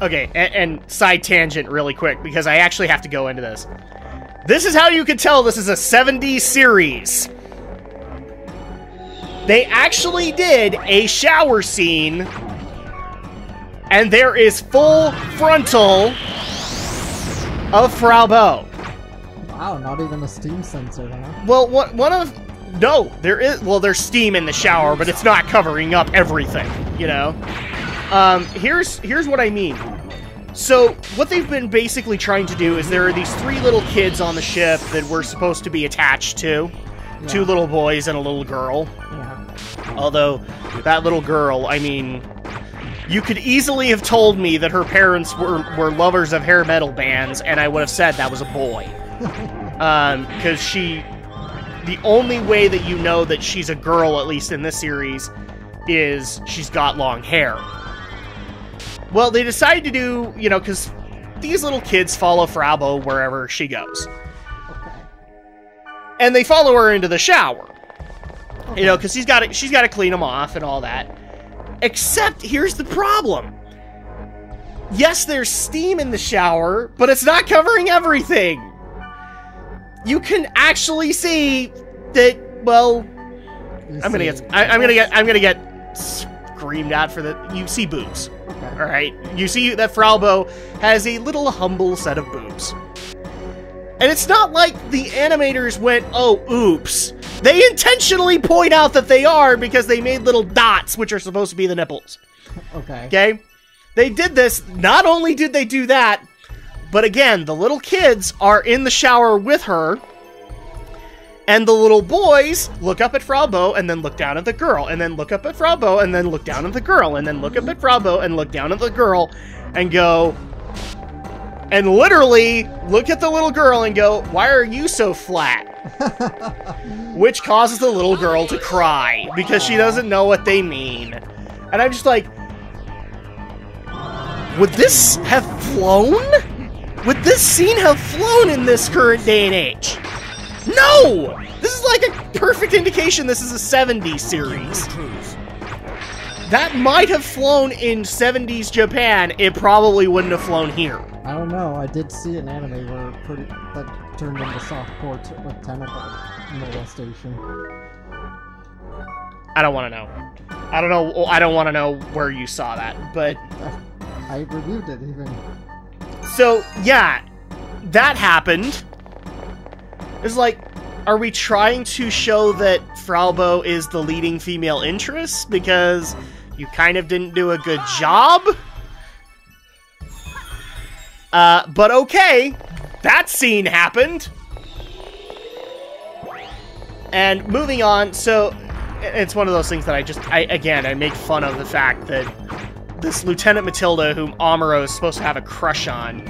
Okay, and side tangent really quick, because I actually have to go into this. This is how you can tell this is a 70s series. They actually did a shower scene, and there is full frontal of Frau Bow. Wow, not even a steam sensor, huh? Well, no, there is, well, there's steam in the shower, but it's not covering up everything, you know? Here's what I mean. So, what they've been basically trying to do is there are these 3 little kids on the ship that we're supposed to be attached to. Yeah. 2 little boys and a little girl. Yeah. Although, that little girl, I mean, you could easily have told me that her parents were lovers of hair metal bands, and I would have said that was a boy. Because the only way that you know that she's a girl, at least in this series, is she's got long hair. Well, they decided to do, you know, because these little kids follow Frau Bow wherever she goes. Okay. And they follow her into the shower. Okay. You know, because she's got to clean them off and all that. Except, here's the problem. Yes, there's steam in the shower, but it's not covering everything. You can actually see that, well, I'm gonna get screamed at for that. You see boobs. Okay. All right. You see that Frau Bow has a little humble set of boobs. And it's not like the animators went, oh, oops. They intentionally point out that they are because they made little dots, which are supposed to be the nipples. Okay. Okay? They did this. Not only did they do that, but again, the little kids are in the shower with her, and the little boys look up at Frau Bow and then look down at the girl, and then look up at Frau Bow and then look down at the girl, and then look up at Frau Bow and look down at the girl, and go, and literally look at the little girl and go, why are you so flat? Which causes the little girl to cry, because she doesn't know what they mean. And I'm just like, would this have flown? Would this scene have flown in this current day and age? No! This is like a perfect indication this is a 70s series. That might have flown in 70s Japan, it probably wouldn't have flown here. I don't know, I did see an anime where that turned into softcore with tentacle molestation. I don't want to know. I don't want to know where you saw that, but... I reviewed it, even. So, yeah, that happened. It's like, are we trying to show that Frau Bow is the leading female interest? Because you kind of didn't do a good job? But okay, that scene happened. And moving on, so, it's one of those things that I make fun of the fact that this Lieutenant Matilda, whom Amuro is supposed to have a crush on,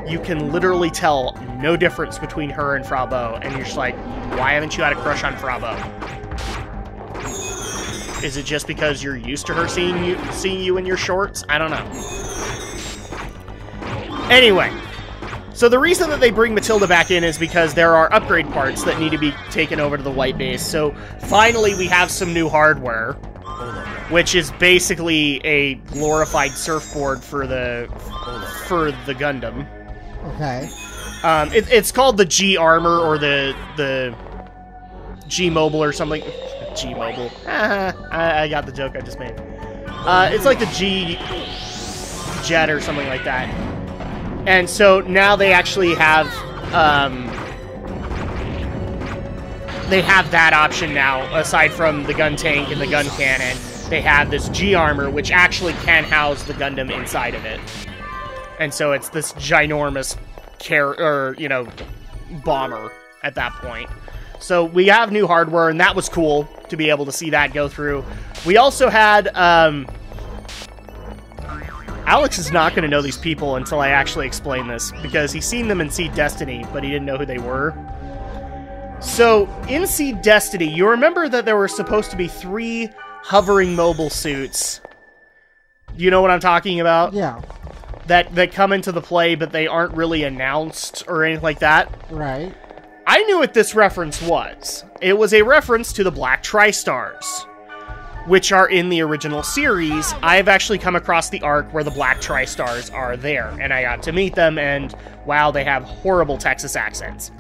you can literally tell no difference between her and Frau Bow, and you're just like, why haven't you had a crush on Frau Bow? Is it just because you're used to her seeing you in your shorts? I don't know. Anyway, so the reason that they bring Matilda back in is because there are upgrade parts that need to be taken over to the White Base. So finally we have some new hardware, which is basically a glorified surfboard for the Gundam. Okay. It's called the G Armor or the G Mobile or something. G Mobile. I got the joke I just made. It's like the G Jet or something like that. And so now they actually have that option now, aside from the gun tank and the gun cannon. They have this G Armor, which actually can house the Gundam inside of it. And so it's this ginormous bomber at that point. So we have new hardware, and that was cool to be able to see that go through. We also had, Alex is not going to know these people until I actually explain this, because he's seen them in Seed Destiny, but he didn't know who they were. So, in Seed Destiny, you remember that there were supposed to be 3 hovering mobile suits. You know what I'm talking about? Yeah. That come into the play, but they aren't really announced or anything like that. Right. I knew what this reference was. It was a reference to the Black Tri-Stars. which are in the original series, I've actually come across the arc where the Black Tri-Stars are there, and I got to meet them, and wow, they have horrible Texas accents.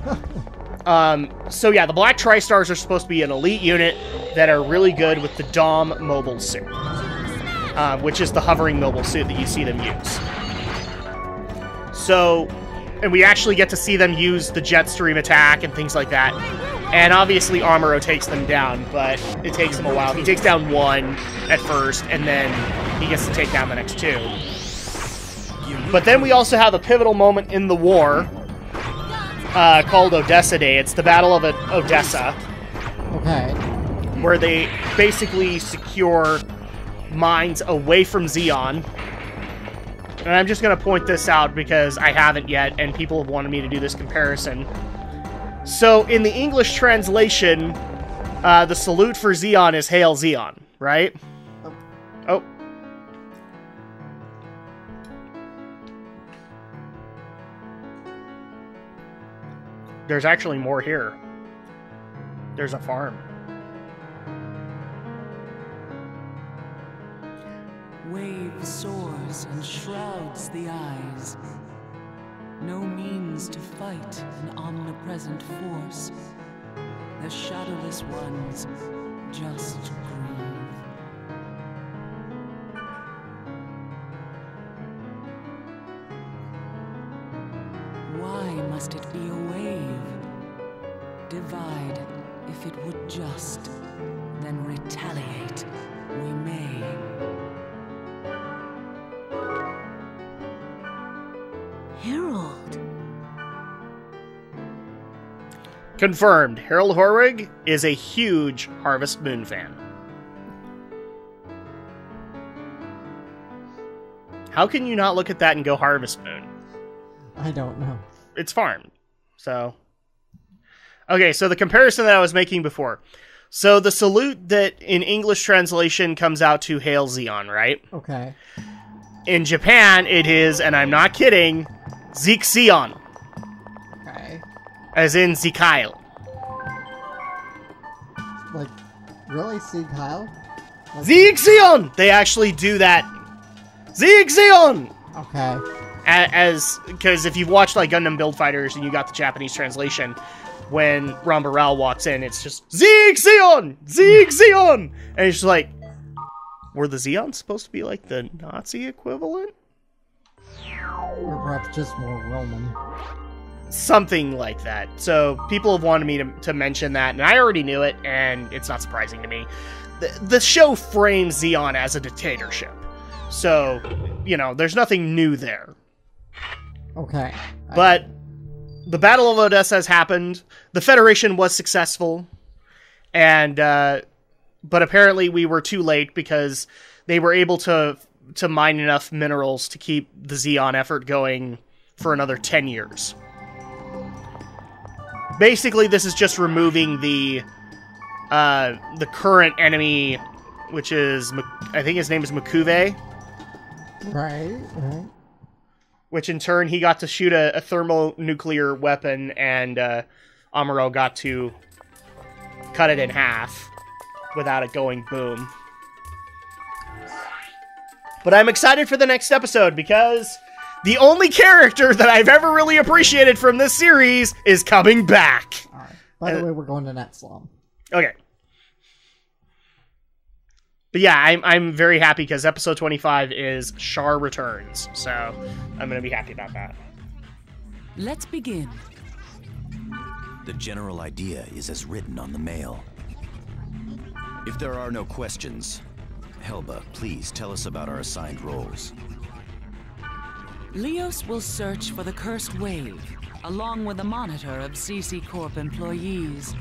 So yeah, the Black Tri-Stars are supposed to be an elite unit that are really good with the Dom mobile suit, which is the hovering mobile suit that you see them use. So, and we actually get to see them use the Jetstream attack and things like that. And obviously Amuro takes them down, but it takes him a while. He takes down one at first, and then he gets to take down the next two. But then we also have a pivotal moment in the war called Odessa Day. It's the Battle of Odessa. Okay. Where they basically secure mines away from Zeon. And I'm just going to point this out because I haven't yet, and people have wanted me to do this comparison. So, in the English translation, the salute for Zeon is Hail Zeon, right? Oh. There's actually more here. There's a farm. Wave soars and shrouds the eyes. No means to fight an omnipresent force. The shadowless ones just grieve. Why must it be a wave? Divide if it would just, then retaliate we may. Harold. Confirmed. Harold Horwig is a huge Harvest Moon fan. How can you not look at that and go Harvest Moon? I don't know. It's farmed. So. Okay, so the comparison that I was making before. So the salute that in English translation comes out to Hail Zeon, right? Okay. In Japan, it is, and I'm not kidding, Zeke Zeon. Okay. As in Zekail. Like, really? Zekail? Like, Zeke Zeon! They actually do that. Zeke Zeon! okay. Because if you've watched like Gundam Build Fighters and you got the Japanese translation, when Rambaral walks in, it's just Zeke Zeon! Zeke Zeon! And it's just like, were the Zeons supposed to be like the Nazi equivalent? Or perhaps just more Roman. Something like that. So people have wanted me to mention that, and I already knew it, and it's not surprising to me. The show frames Zeon as a dictatorship. So, you know, there's nothing new there. Okay. But the Battle of Odessa has happened. The Federation was successful. And, but apparently we were too late because they were able to mine enough minerals to keep the Zeon effort going for another 10 years. Basically, this is just removing the current enemy, which is, I think his name is Makuve. Right. Which in turn, he got to shoot a thermonuclear weapon, and Amuro got to cut it in half without it going boom. But I'm excited for the next episode, because the only character that I've ever really appreciated from this series is coming back. All right. By the way, we're going to Netslum. Okay. But yeah, I'm very happy because episode 25 is Char Returns, so I'm going to be happy about that. Let's begin. The general idea is as written on the mail. If there are no questions, Helba, please tell us about our assigned roles. Leos will search for the Cursed Wave, along with a monitor of CC Corp employees.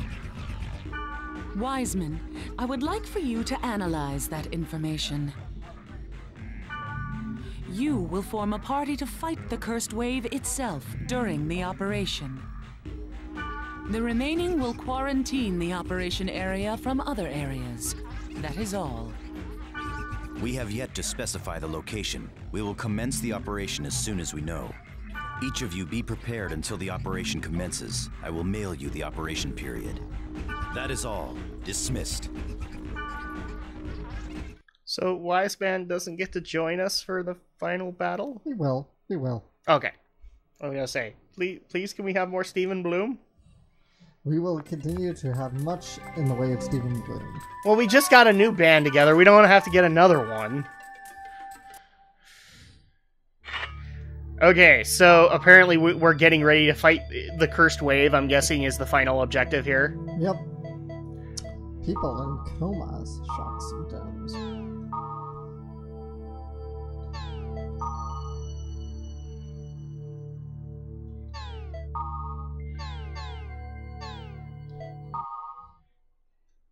Wiseman, I would like for you to analyze that information. You will form a party to fight the Cursed Wave itself during the operation. The remaining will quarantine the operation area from other areas. That is all. We have yet to specify the location. We will commence the operation as soon as we know. Each of you be prepared until the operation commences. I will mail you the operation period. That is all. Dismissed. So Wise Man doesn't get to join us for the final battle? We will. We will. Okay. I was gonna say, please can we have more Stephen Bloom? We will continue to have much in the way of Stephen Bloom. Well, we just got a new band together. We don't want to have to get another one. Okay, so apparently we're getting ready to fight the Cursed Wave, I'm guessing is the final objective here. Yep. People in comas, shock symptoms.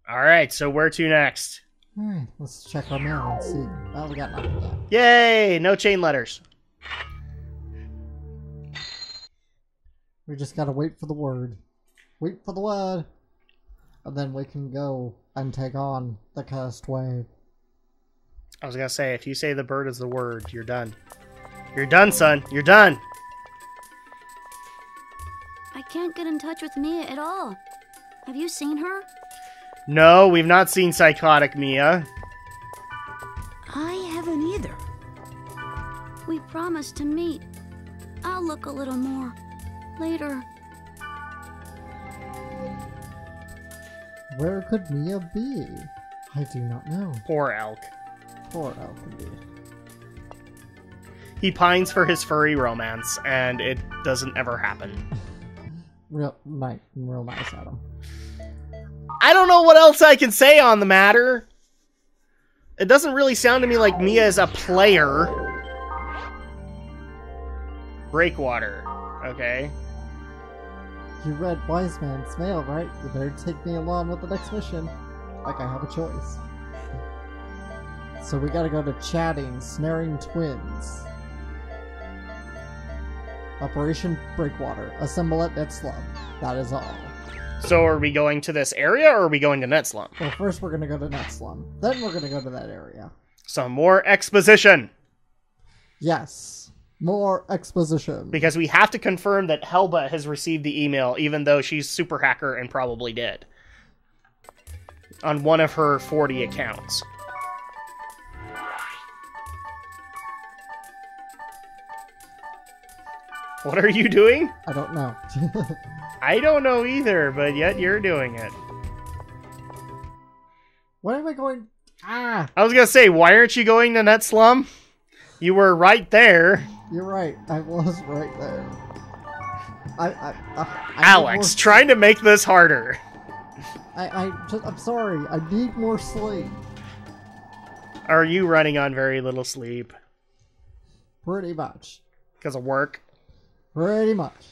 Alright, so where to next? Alright, let's check our mail and see. Well, we got nothing yet. Yay! No chain letters. We just gotta wait for the word. Wait for the word. And then we can go and take on the Cursed Wave. I was gonna say, if you say the bird is the word, you're done. You're done, son. You're done. I can't get in touch with Mia at all. Have you seen her? No, we've not seen Psychotic Mia. I haven't either. We promised to meet. I'll look a little more later. Where could Mia be? I do not know. Poor elk. Poor elk indeed. He pines for his furry romance, and it doesn't ever happen. Real nice at him. I don't know what else I can say on the matter. It doesn't really sound to me like Mia is a player. Breakwater. Okay. You read Wise Man's mail, right? You better take me along with the next mission. Like I have a choice. So we gotta go to Chatting, Snaring Twins. Operation Breakwater. Assemble at Netslum. That is all. So are we going to this area, or are we going to Netslum? Well, first we're gonna go to Netslum. Then we're gonna go to that area. Some more exposition. Yes. More exposition. Because we have to confirm that Helba has received the email, even though she's super hacker and probably did. On one of her 40 accounts. What are you doing? I don't know. I don't know either, but yet you're doing it. Where am I going? Ah! I was gonna say, why aren't you going to Netslum? You were right there. You're right. I was right there. Alex, trying to make this harder. I'm sorry. I need more sleep. Are you running on very little sleep? Pretty much. Because of work? Pretty much.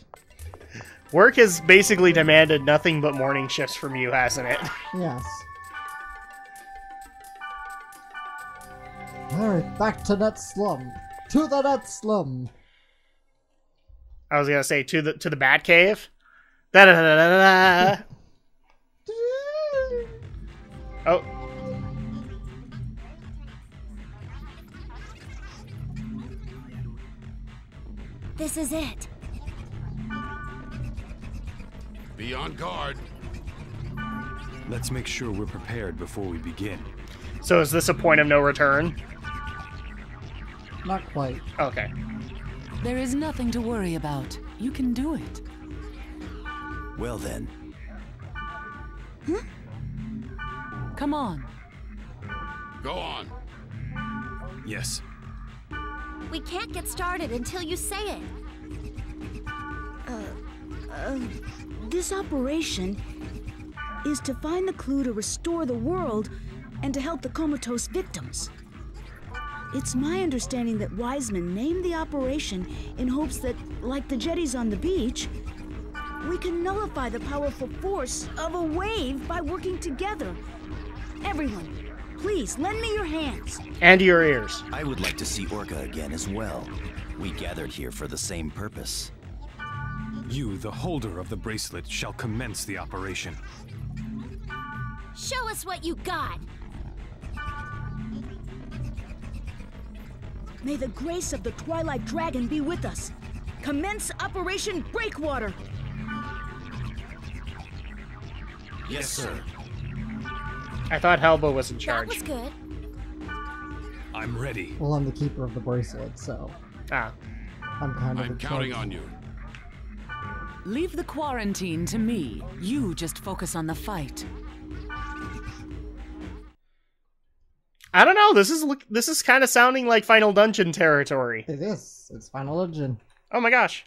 Work has basically demanded nothing but morning shifts from you, hasn't it? Yes. Alright, back to Netslum. To the Netslum. I was gonna say to the Bat Cave. Da da da da da. Oh. This is it. Be on guard. Let's make sure we're prepared before we begin. So is this a point of no return? Not quite. Okay. There is nothing to worry about. You can do it. Well then. Come on. Go on. Yes. We can't get started until you say it. This operation is to find the clue to restore the world and to help the comatose victims. It's my understanding that Wiseman named the operation in hopes that, like the jetties on the beach, we can nullify the powerful force of a wave by working together. Everyone, please lend me your hands. And your ears. I would like to see Orca again as well. We gathered here for the same purpose. You, the holder of the bracelet, shall commence the operation. Show us what you got. May the grace of the Twilight Dragon be with us. Commence Operation Breakwater. Yes, sir. I thought Helba was in That charge. was good. I'm ready. Well, I'm the keeper of the bracelet, so Ah. I'm kind of I'm in counting charge. on you. Leave the quarantine to me. You just focus on the fight. I don't know. This is kind of sounding like Final Dungeon territory. It is. It's Final Dungeon. Oh my gosh.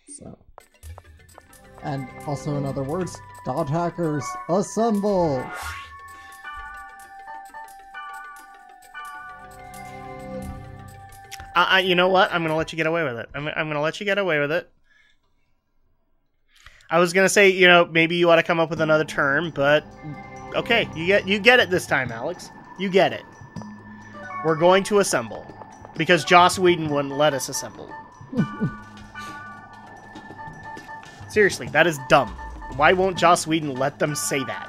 So. And also, in other words, dodge hackers, assemble! You know what? I'm gonna let you get away with it. I'm gonna let you get away with it. I was gonna say, you know, maybe you ought to come up with another term, but okay, you get it this time, Alex. You get it. We're going to assemble because Joss Whedon wouldn't let us assemble. Seriously, that is dumb. Why won't Joss Whedon let them say that?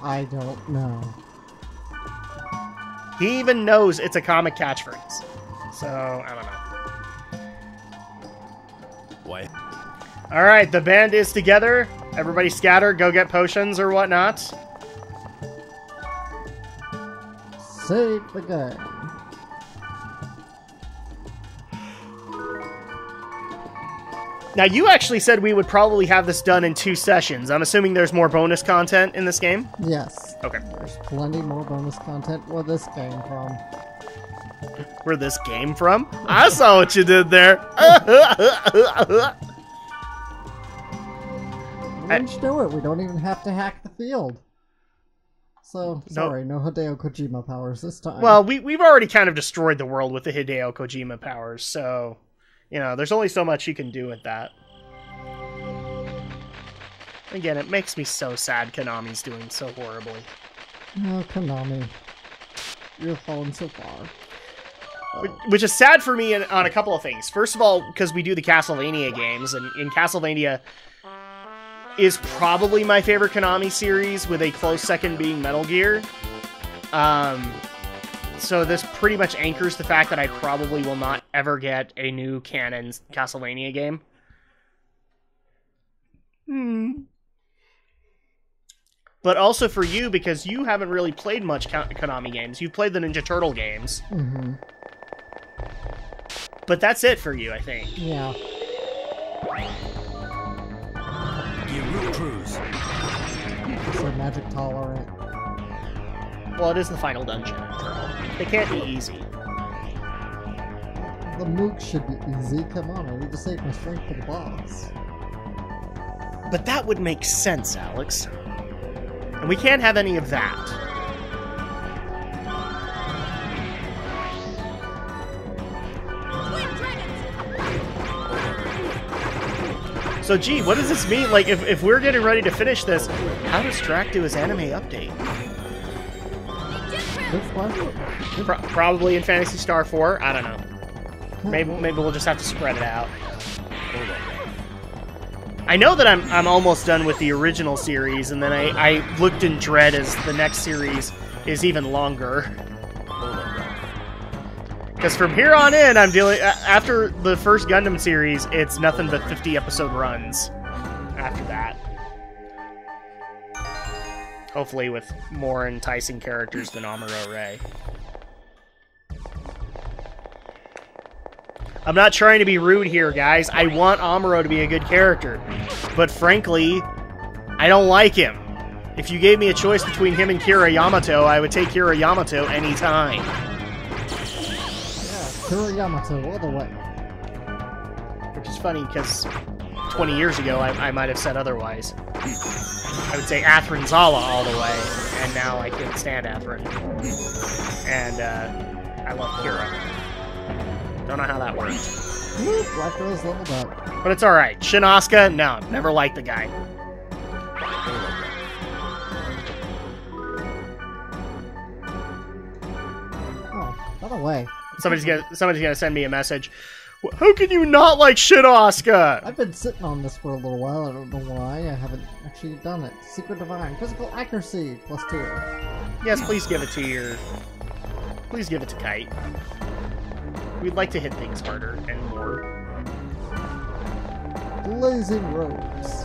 I don't know. He even knows it's a comic catchphrase. So, I don't know. Why? Alright, the band is together. Everybody scatter, go get potions or whatnot. Save the game. Now, you actually said we would probably have this done in 2 sessions. I'm assuming there's more bonus content in this game? Yes. Okay. There's plenty more bonus content where this came from. Where this came from? I saw what you did there. Let's do it. We don't even have to hack the field. So, sorry, no Hideo Kojima powers this time. Well, we've already kind of destroyed the world with the Hideo Kojima powers, so, you know, there's only so much you can do with that. Again, it makes me so sad Konami's doing so horribly. Oh, Konami. You're falling so far. Which is sad for me on a couple of things. First of all, because we do the Castlevania games, and in Castlevania is probably my favorite Konami series, with a close second being Metal Gear. So this pretty much anchors the fact that I probably will not ever get a new canon Castlevania game. But also for you, because you haven't really played much Konami games. You've played the Ninja Turtle games. Mm-hmm. But that's it for you, I think. Yeah. Root Cruise. So magic tolerant. Well, it is the final dungeon, after all. They can't be easy. The mook should be easy. Come on, I need to save my strength for the boss. But that would make sense, Alex. And we can't have any of that. So, gee, what does this mean? Like, if we're getting ready to finish this, how does Drak do his anime update? Probably in Phantasy Star 4. I don't know. Maybe we'll just have to spread it out. I know that I'm almost done with the original series, and then I looked in dread as the next series is even longer. Because from here on in, I'm dealing... After the first Gundam series, it's nothing but 50-episode runs after that. Hopefully with more enticing characters than Amuro Ray. I'm not trying to be rude here, guys. I want Amuro to be a good character. But frankly, I don't like him. If you gave me a choice between him and Kira Yamato, I would take Kira Yamato anytime. Kira Yamato all the way. Which is funny, because 20 years ago, I might have said otherwise. I would say Athrin Zala all the way, and now I can't stand Athrin. And, I love Kira. Don't know how that worked. Black Girl's leveled up. But it's alright. Shin Asuka? No, never liked the guy. Oh, by the way. Somebody's gonna send me a message. How can you not like Shin Asuka? I've been sitting on this for a little while. I don't know why. I haven't actually done it. Secret Divine. Physical Accuracy. +2. Yes, please give it to your... Please give it to Kite. We'd like to hit things harder and more. Blazing Rose.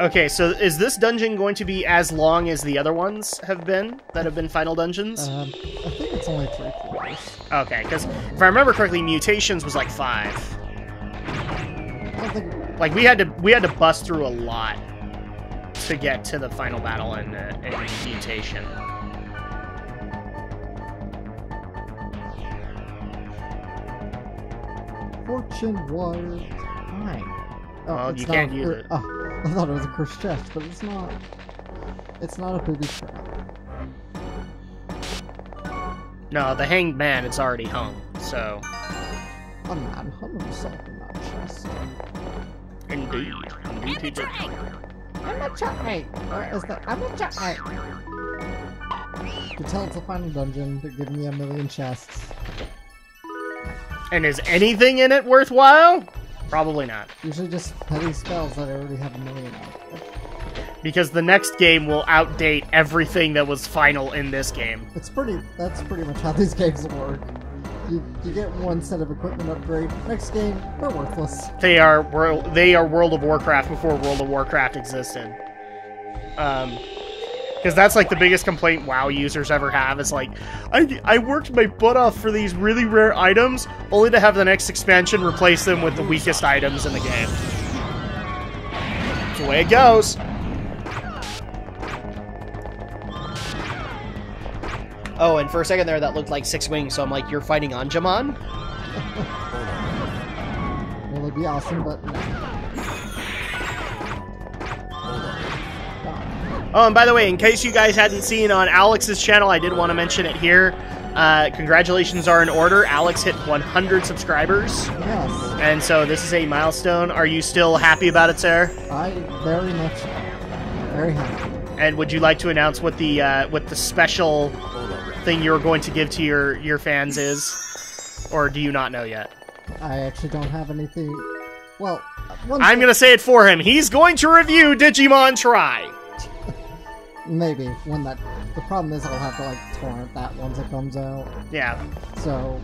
Okay, so is this dungeon going to be as long as the other ones have been that have been final dungeons? I think it's only 3 floors. Okay, because if I remember correctly, Mutations was like 5. I don't think... Like we had to bust through a lot to get to the final battle in Mutation. Fortune was fine. Oh, Well, it's you not can't a use it. Oh, I thought it was a cursed chest, but it's not. It's not a booby trap. No, the Hanged Man, it's already hung, so... A man hung himself in that chest. Indeed. Indeed he did. I'm a chutney! Where is that? I'm a chutney! You can tell it's a final dungeon. They're giving me a million chests. And is anything in it worthwhile? Probably not. Usually just petty spells that I already have a million of. Because the next game will outdate everything that was final in this game. That's pretty much how these games work. You get one set of equipment upgrade. Next game, they're worthless. They are World of Warcraft before World of Warcraft existed. Because that's like the biggest complaint WoW users ever have. Is like, I worked my butt off for these really rare items, only to have the next expansion replace them with the weakest items in the game. That's the way it goes. Oh, and for a second there, that looked like 6 wings, so I'm like, you're fighting Anjaman? Well, it'd be awesome, but no. Oh, and by the way, in case you guys hadn't seen on Alex's channel, I did want to mention it here. Congratulations are in order. Alex hit 100 subscribers. Yes. And so this is a milestone. Are you still happy about it, sir? I very much am. Very happy. And would you like to announce what the special thing you're going to give to your fans is? Or do you not know yet? I actually don't have anything... Well, I'm going to say it for him. He's going to review Digimon Try. Maybe. When that... The problem is I'll have to, like, torrent that once it comes out. Yeah. So,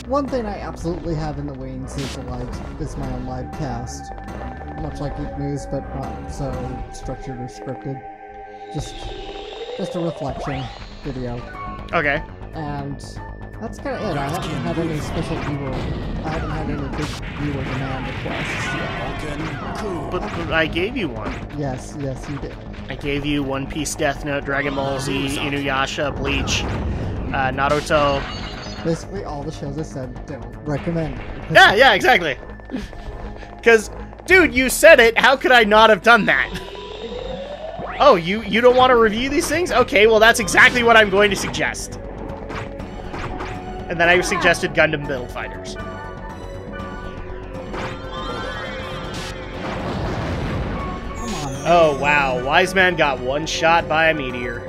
one thing I absolutely have in the wings is my own live cast. Much like Geek News, but not so structured or scripted. Just a reflection video. Okay. And that's kind of it. I haven't had any special viewer... I haven't had any big viewer demand requests yet. But I gave you one. Yes, you did. I gave you One Piece, Death Note, Dragon Ball Z, Inuyasha, Bleach, Naruto. Basically all the shows I said don't recommend. Yeah, exactly. Because, dude, you said it. How could I not have done that? Oh, you don't want to review these things? Okay, well, that's exactly what I'm going to suggest. And then I suggested Gundam Build Fighters. Oh, wow. Wise Man got one shot by a meteor.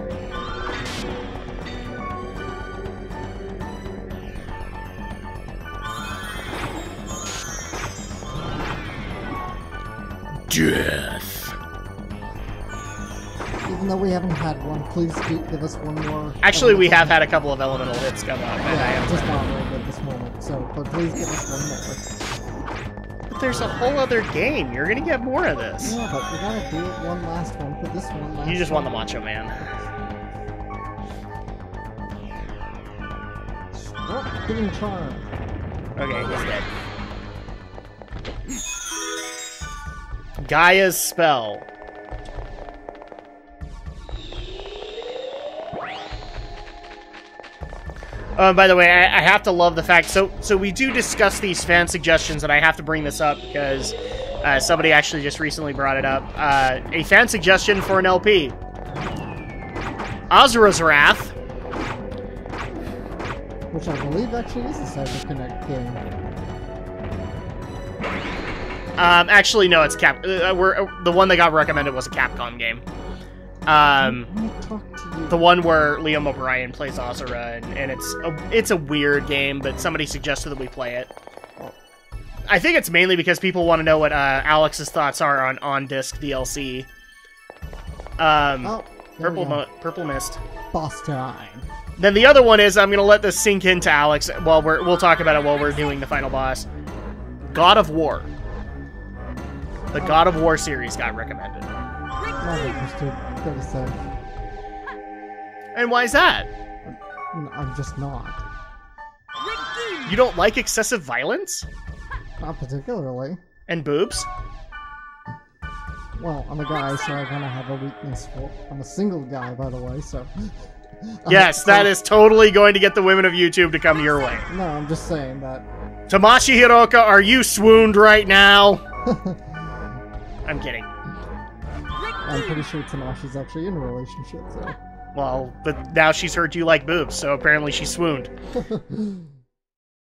Death. Even though we haven't had one, please give us one more. Actually, we have had a couple of elemental hits come up. Yeah, just not really good this moment. So, but please give us one more. But there's a whole other game. You're gonna get more of this. Yeah, but we gotta do one last one for this one. You just won the Macho Man. Oh, getting charmed. Okay, he's dead. Gaia's Spell. By the way, I have to love the fact... So we do discuss these fan suggestions, and I have to bring this up because somebody actually just recently brought it up. A fan suggestion for an LP. Azura's Wrath. Which I believe actually is a CyberConnect game. Actually, no, it's the one that got recommended was a Capcom game. The one where Liam O'Brien plays Azura, and it's a weird game, but somebody suggested that we play it. I think it's mainly because people want to know what Alex's thoughts are on On-Disc DLC. Purple Mist. Boss time. Then the other one is, I'm going to let this sink into Alex while we'll talk about it while we're doing the final boss. God of War. The God of War series got recommended. Not interested, gotta say. And why is that? I'm just not. You don't like excessive violence? Not particularly. And boobs? Well, I'm a guy, so I'm gonna have a weakness for... I'm a single guy, by the way, so... Yes, that is totally going to get the women of YouTube to come your way. No, I'm just saying that... Tamashi Hiroka, are you swooned right now? I'm kidding. I'm pretty sure Tamashi's actually in a relationship, so... Well, but now she's heard you like boobs, so apparently she swooned.